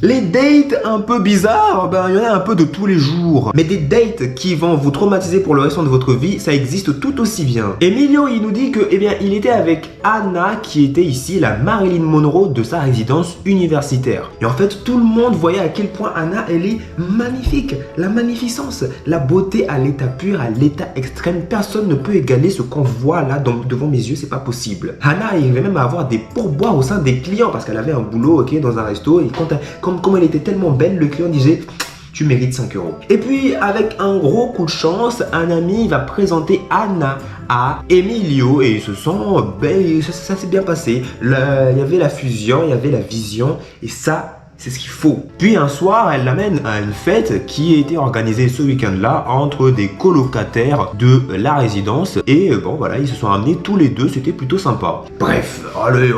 Les dates un peu bizarres, ben il y en a un peu de tous les jours. Mais des dates qui vont vous traumatiser pour le restant de votre vie, ça existe tout aussi bien. Emilio, il nous dit que, eh bien, il était avec Anna, qui était ici la Marilyn Monroe de sa résidence universitaire. Et en fait, tout le monde voyait à quel point Anna, elle est magnifique. La magnificence, la beauté à l'état pur, à l'état extrême. Personne ne peut égaler ce qu'on voit là devant mes yeux, c'est pas possible. Anna arrivait même à avoir des pourboires au sein des clients parce qu'elle avait un boulot, ok, dans un resto. Et comme elle était tellement belle, le client disait tu mérites 5 euros. Et puis avec un gros coup de chance, un ami va présenter Anna à Emilio et ils se sont, ça s'est bien passé. Il y avait la fusion, il y avait la vision et ça, c'est ce qu'il faut. Puis un soir, elle l'amène à une fête qui a été organisée ce week-end-là entre des colocataires de la résidence. Et bon voilà, ils se sont amenés tous les deux, c'était plutôt sympa. Bref, allez,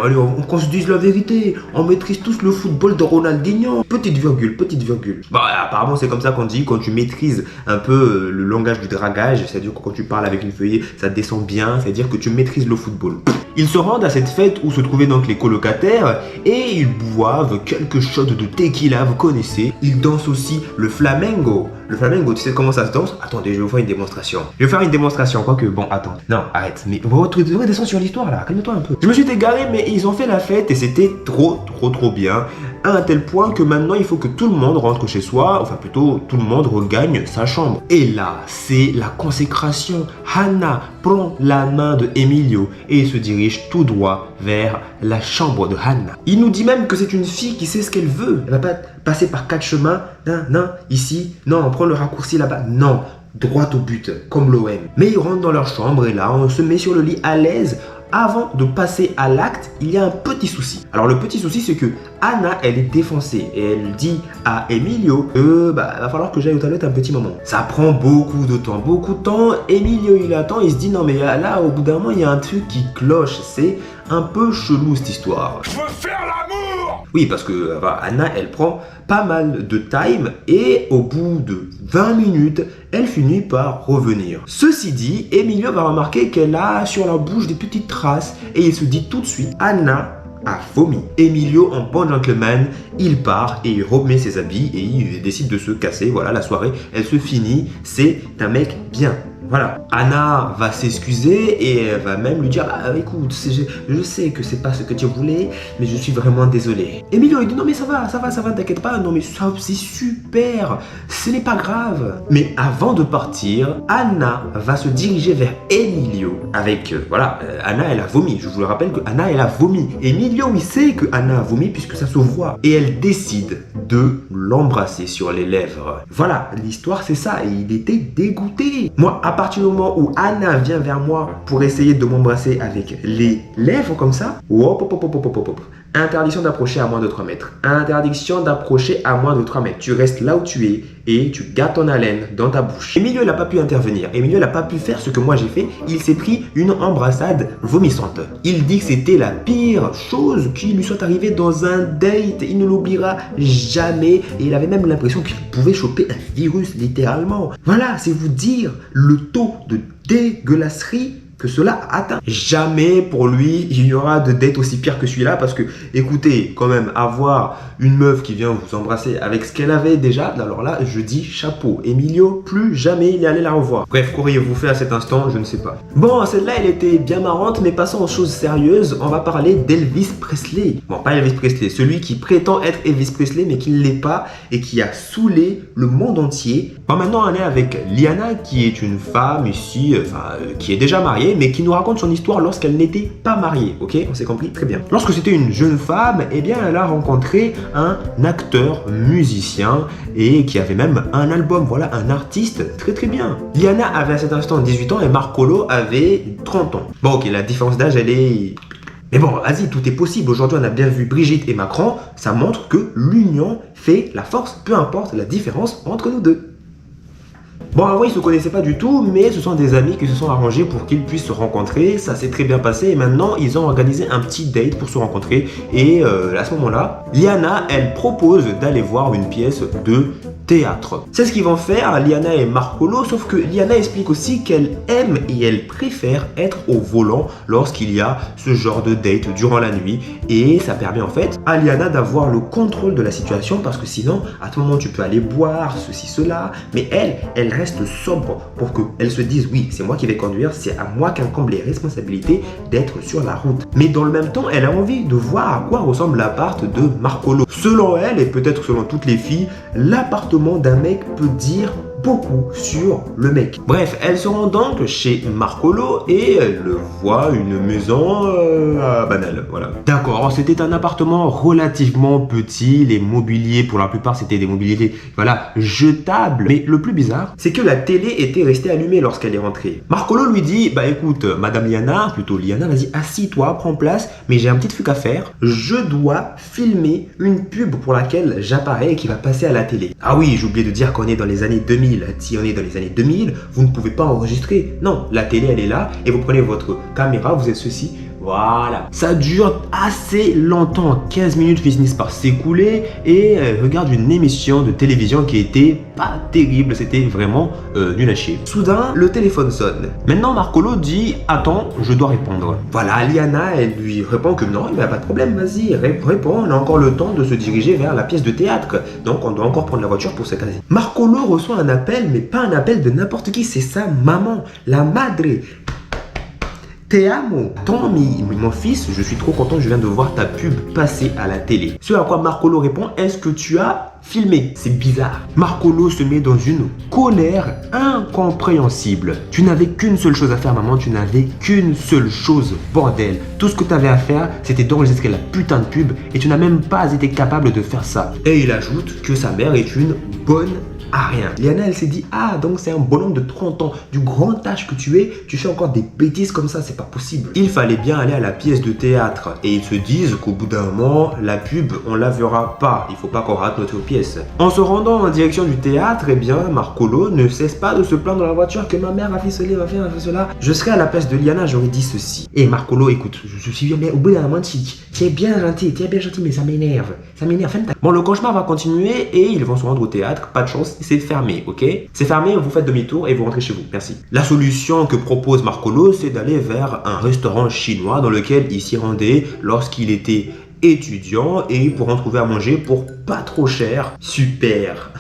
qu'on se dise la vérité. On maîtrise tous le football de Ronaldinho. Petite virgule, petite virgule. Bah apparemment c'est comme ça qu'on dit quand tu maîtrises un peu le langage du dragage. C'est-à-dire que quand tu parles avec une feuille, ça descend bien. C'est-à-dire que tu maîtrises le football. Ils se rendent à cette fête où se trouvaient donc les colocataires et ils boivent quelque chose de tequila, vous connaissez. Ils dansent aussi le flamenco. Le flamenco, tu sais comment ça se danse? Attendez, je vais vous faire une démonstration. Je vais faire une démonstration, quoique bon, attends. Non, arrête, mais tu devrais descendre sur l'histoire là, calme-toi un peu. Je me suis égaré, mais ils ont fait la fête et c'était trop bien. À un tel point que maintenant il faut que tout le monde rentre chez soi, enfin plutôt tout le monde regagne sa chambre. Et là, c'est la consécration. Hannah prend la main de Emilio et se dirige tout droit vers la chambre de Hannah. Il nous dit même que c'est une fille qui sait ce qu'elle veut. Elle va pas passer par 4 chemins. Non, ici, non, on prend le raccourci là-bas. Non, droit au but, comme l'OM. Mais ils rentrent dans leur chambre et là, on se met sur le lit à l'aise. Avant de passer à l'acte, il y a un petit souci. Alors le petit souci, c'est que Anna, elle est défoncée et elle dit à Emilio va falloir que j'aille aux toilettes un petit moment. Ça prend beaucoup de temps. Emilio, il attend, il se dit non mais là, au bout d'un moment, il y a un truc qui cloche. C'est un peu chelou cette histoire. Je veux faire l'amour! Oui, parce que Anna, elle prend pas mal de time et au bout de 20 minutes, elle finit par revenir. Ceci dit, Emilio va remarquer qu'elle a sur la bouche des petites traces et il se dit tout de suite, Anna a vomi. Emilio, en bon gentleman, il part et il remet ses habits et il décide de se casser. Voilà, la soirée, elle se finit. C'est un mec bien. Voilà, Anna va s'excuser et elle va même lui dire écoute, je sais que c'est pas ce que tu voulais, mais je suis vraiment désolé. Emilio il dit non mais ça va, t'inquiète pas, non mais ça c'est super, ce n'est pas grave. Mais avant de partir, Anna va se diriger vers Emilio avec, Anna elle a vomi, je vous le rappelle que Anna elle a vomi. Emilio il sait que Anna a vomi puisque ça se voit et elle décide de l'embrasser sur les lèvres. Voilà, l'histoire c'est ça et il était dégoûté. Moi, à partir du moment où Anna vient vers moi pour essayer de m'embrasser avec les lèvres comme ça, interdiction d'approcher à moins de 3 mètres. Interdiction d'approcher à moins de 3 mètres. Tu restes là où tu es et tu gardes ton haleine dans ta bouche. Emilio n'a pas pu intervenir. Emilio n'a pas pu faire ce que moi j'ai fait. Il s'est pris une embrassade vomissante. Il dit que c'était la pire chose qui lui soit arrivée dans un date. Il ne l'oubliera jamais. Et il avait même l'impression qu'il pouvait choper un virus, littéralement. Voilà, c'est vous dire le taux de dégueulasserie que cela atteint. Jamais pour lui il y aura de date aussi pire que celui-là parce que écoutez quand même avoir une meuf qui vient vous embrasser avec ce qu'elle avait déjà, alors là je dis chapeau. Emilio, plus jamais il est allé la revoir. Bref, qu'auriez-vous fait à cet instant? Je ne sais pas. Bon, celle-là elle était bien marrante, mais passons aux choses sérieuses. On va parler d'Elvis Presley. Bon, pas Elvis Presley, celui qui prétend être Elvis Presley mais qui ne l'est pas et qui a saoulé le monde entier. Bon, maintenant on est avec Liana qui est une femme ici, qui est déjà mariée mais qui nous raconte son histoire lorsqu'elle n'était pas mariée, ok? On s'est compris? Très bien. Lorsque c'était une jeune femme, eh bien, elle a rencontré un acteur, musicien, et qui avait même un album, voilà, un artiste très bien. Liana avait à cet instant 18 ans et Marcolo avait 30 ans. Bon, ok, la différence d'âge, elle est... Mais bon, vas-y, tout est possible. Aujourd'hui, on a bien vu Brigitte et Macron, ça montre que l'union fait la force, peu importe la différence entre nous deux. Bon, avant, ils ne se connaissaient pas du tout, mais ce sont des amis qui se sont arrangés pour qu'ils puissent se rencontrer. Ça s'est très bien passé et maintenant, ils ont organisé un petit date pour se rencontrer. Et à ce moment-là, Liana, elle propose d'aller voir une pièce de théâtre. C'est ce qu'ils vont faire, Liana et Marcolo, sauf que Liana explique aussi qu'elle aime et elle préfère être au volant lorsqu'il y a ce genre de date durant la nuit. Et ça permet en fait à Liana d'avoir le contrôle de la situation parce que sinon, à tout moment, tu peux aller boire, ceci, cela. Mais elle reste sobre pour qu'elle se dise, oui, c'est moi qui vais conduire, c'est à moi qu'incombe les responsabilités d'être sur la route. Mais dans le même temps, elle a envie de voir à quoi ressemble l'appart de Marcolo. Selon elle, et peut-être selon toutes les filles, l'appartement d'un mec peut dire beaucoup sur le mec. Bref, elle se rend donc chez Marcolo et elle voit une maison banale, voilà. D'accord, c'était un appartement relativement petit, les mobiliers pour la plupart c'était des mobiliers, voilà, jetables. Mais le plus bizarre, c'est que la télé était restée allumée lorsqu'elle est rentrée. Marcolo lui dit, bah écoute, Madame Liana, plutôt Liana, vas-y, assis-toi, prends place, mais j'ai un petit truc à faire, je dois filmer une pub pour laquelle j'apparais et qui va passer à la télé. Ah oui, j'ai oublié de dire qu'on est dans les années 2000. Si on est dans les années 2000, vous ne pouvez pas enregistrer. Non, la télé, elle est là et vous prenez votre caméra, vous êtes ceci. Voilà. Ça dure assez longtemps. 15 minutes finissent par s'écouler et regarde une émission de télévision qui était pas terrible. C'était vraiment nul à chier. Soudain, le téléphone sonne. Maintenant, Marcolo dit « Attends, je dois répondre ». Voilà, Liana, elle lui répond que non, il n'y a pas de problème, vas-y, réponds. On a encore le temps de se diriger vers la pièce de théâtre. Donc, on doit encore prendre la voiture pour se caser. Marcolo reçoit un appel, mais pas un appel de n'importe qui. C'est sa maman, la madre. Te amo. Mon fils, je suis trop content, je viens de voir ta pub passer à la télé. Ce à quoi Marcolo répond, est-ce que tu as filmé? C'est bizarre. Marcolo se met dans une colère incompréhensible. Tu n'avais qu'une seule chose à faire, maman, tu n'avais qu'une seule chose, bordel. Tout ce que tu avais à faire, c'était d'enregistrer la putain de pub et tu n'as même pas été capable de faire ça. Et il ajoute que sa mère est une bonne à rien. Liana, elle s'est dit, ah, donc c'est un bonhomme de 30 ans, du grand âge que tu es, tu fais encore des bêtises comme ça, c'est pas possible. Il fallait bien aller à la pièce de théâtre et ils se disent qu'au bout d'un moment, la pub, on la verra pas, il faut pas qu'on rate notre pièce. En se rendant en direction du théâtre, eh bien, Marcolo ne cesse pas de se plaindre dans la voiture que ma mère a fait cela, a fait cela. Je serais à la place de Liana, j'aurais dit ceci. Et Marcolo, écoute, je suis bien, mais au bout d'un moment, tu es bien gentil, mais ça m'énerve, Bon, le cauchemar va continuer et ils vont se rendre au théâtre, pas de chance. C'est fermé, ok? C'est fermé, vous faites demi-tour et vous rentrez chez vous. Merci. La solution que propose Marcolo, c'est d'aller vers un restaurant chinois dans lequel il s'y rendait lorsqu'il était étudiant et pour en trouver à manger pour pas trop cher. Super.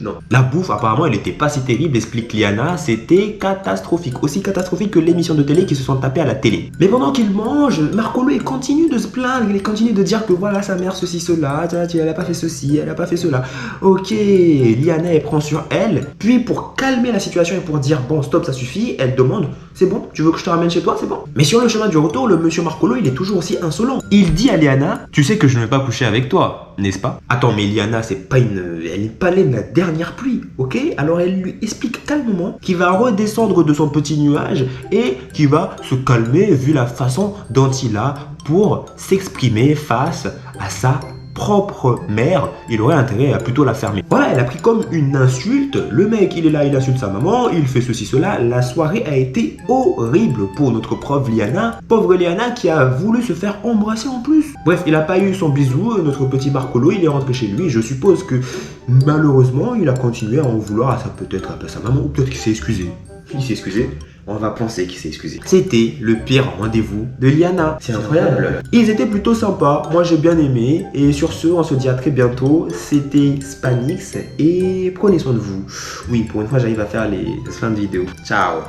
Non. La bouffe, apparemment, elle n'était pas si terrible, explique Liana. C'était catastrophique. Aussi catastrophique que l'émission de télé qui se sont tapés à la télé. Mais pendant qu'il mange, Marcolo, il continue de se plaindre. Il continue de dire que voilà, sa mère, ceci, cela. Elle a pas fait ceci, elle a pas fait cela. Ok. Liana, elle prend sur elle. Puis, pour calmer la situation et pour dire bon, stop, ça suffit, elle demande c'est bon, tu veux que je te ramène chez toi, c'est bon. Mais sur le chemin du retour, le monsieur Marcolo, il est toujours aussi insolent. Il dit à Liana, tu sais que je ne vais pas coucher avec toi, n'est-ce pas? Attends, mais Liana, elle n'est pas laine de la dernière pluie, ok? Alors elle lui explique calmement qu'il va redescendre de son petit nuage et qu'il va se calmer vu la façon dont il a pour s'exprimer face à sa propre mère, il aurait intérêt à plutôt la fermer. Voilà, elle a pris comme une insulte. Le mec, il est là, il insulte sa maman, il fait ceci, cela. La soirée a été horrible pour notre prof Liana. Pauvre Liana qui a voulu se faire embrasser en plus. Bref, il n'a pas eu son bisou, notre petit Marcolo, il est rentré chez lui. Je suppose que malheureusement, il a continué à en vouloir peut-être à sa maman ou peut-être qu'il s'est excusé. Il s'est excusé. On va penser qu'il s'est excusé. C'était le pire rendez-vous de Liana. C'est incroyable. Ils étaient plutôt sympas. Moi, j'ai bien aimé. Et sur ce, on se dit à très bientôt. C'était Spanix. Et prenez soin de vous. Oui, pour une fois, j'arrive à faire les fins de vidéo. Ciao.